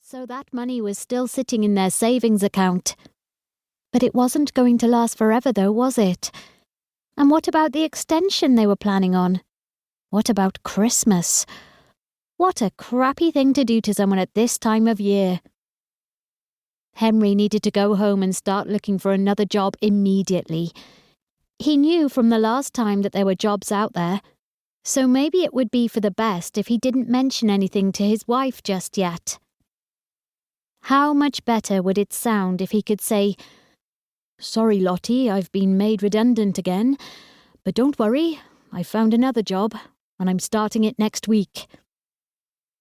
So that money was still sitting in their savings account. But it wasn't going to last forever though, was it? And what about the extension they were planning on? What about Christmas? What a crappy thing to do to someone at this time of year. Henry needed to go home and start looking for another job immediately. He knew from the last time that there were jobs out there, so maybe it would be for the best if he didn't mention anything to his wife just yet. How much better would it sound if he could say, "Sorry, Lottie, I've been made redundant again, but don't worry, I found another job, and I'm starting it next week."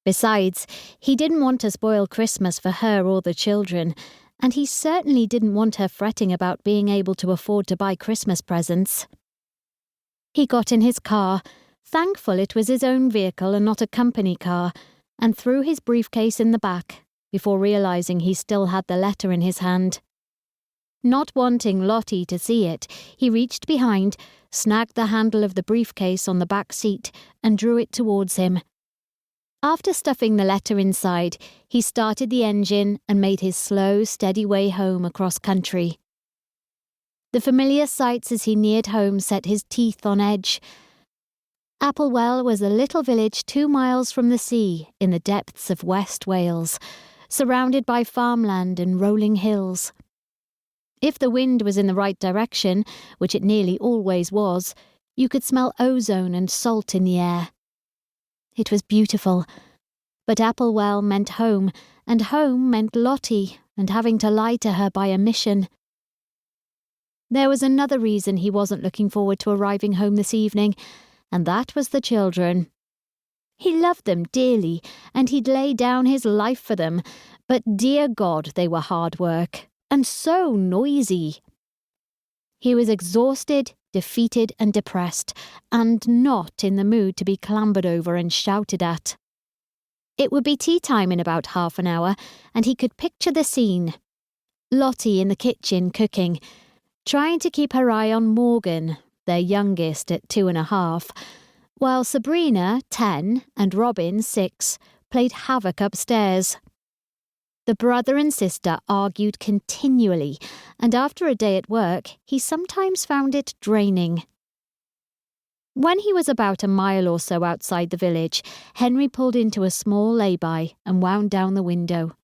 Besides, he didn't want to spoil Christmas for her or the children, and he certainly didn't want her fretting about being able to afford to buy Christmas presents. He got in his car, thankful it was his own vehicle and not a company car, and threw his briefcase in the back, before realising he still had the letter in his hand. Not wanting Lottie to see it, he reached behind, snagged the handle of the briefcase on the back seat, and drew it towards him. After stuffing the letter inside, he started the engine and made his slow, steady way home across country. The familiar sights as he neared home set his teeth on edge. Applewell was a little village 2 miles from the sea in the depths of West Wales, surrounded by farmland and rolling hills. If the wind was in the right direction, which it nearly always was, you could smell ozone and salt in the air. It was beautiful, but Applewell meant home, and home meant Lottie and having to lie to her by omission. There was another reason he wasn't looking forward to arriving home this evening, and that was the children. He loved them dearly, and he'd lay down his life for them, but dear God, they were hard work, and so noisy. He was exhausted, defeated and depressed, and not in the mood to be clambered over and shouted at. It would be tea time in about half an hour, and he could picture the scene. Lottie in the kitchen cooking, trying to keep her eye on Morgan, their youngest at 2.5, while Sabrina, 10, and Robin, 6, played havoc upstairs. The brother and sister argued continually, and after a day at work, he sometimes found it draining. When he was about a mile or so outside the village, Henry pulled into a small lay-by and wound down the window.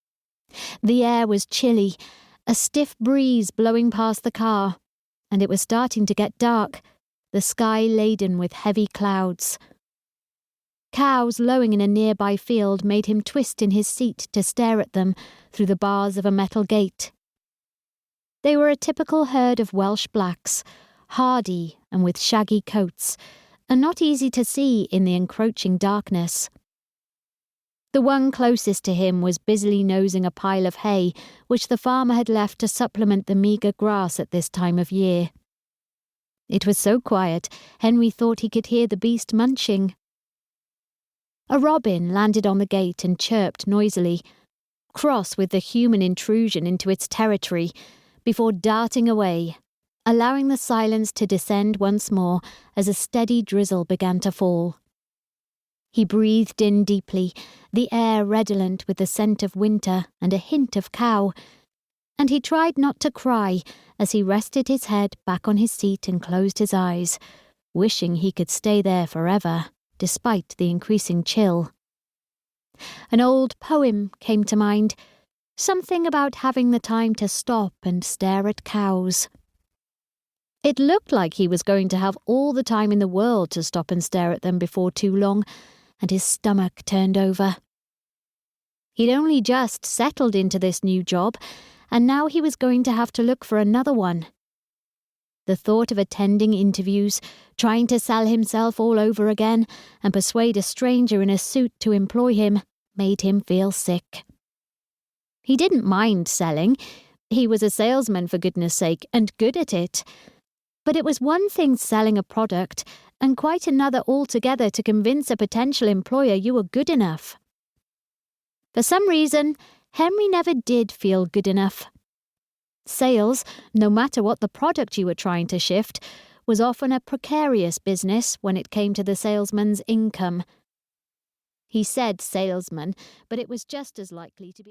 The air was chilly, a stiff breeze blowing past the car, and it was starting to get dark, the sky laden with heavy clouds. Cows lowing in a nearby field made him twist in his seat to stare at them through the bars of a metal gate. They were a typical herd of Welsh blacks, hardy and with shaggy coats, and not easy to see in the encroaching darkness. The one closest to him was busily nosing a pile of hay which the farmer had left to supplement the meagre grass at this time of year. It was so quiet, Henry thought he could hear the beast munching. A robin landed on the gate and chirped noisily, cross with the human intrusion into its territory, before darting away, allowing the silence to descend once more as a steady drizzle began to fall. He breathed in deeply, the air redolent with the scent of winter and a hint of cow, and he tried not to cry as he rested his head back on his seat and closed his eyes, wishing he could stay there forever, despite the increasing chill. An old poem came to mind, something about having the time to stop and stare at cows. It looked like he was going to have all the time in the world to stop and stare at them before too long, and his stomach turned over. He'd only just settled into this new job, and now he was going to have to look for another one. The thought of attending interviews, trying to sell himself all over again, and persuade a stranger in a suit to employ him, made him feel sick. He didn't mind selling. He was a salesman, for goodness sake, and good at it. But it was one thing selling a product, and quite another altogether to convince a potential employer you were good enough. For some reason, Henry never did feel good enough. Sales, no matter what the product you were trying to shift, was often a precarious business when it came to the salesman's income. He said salesman, but it was just as likely to be a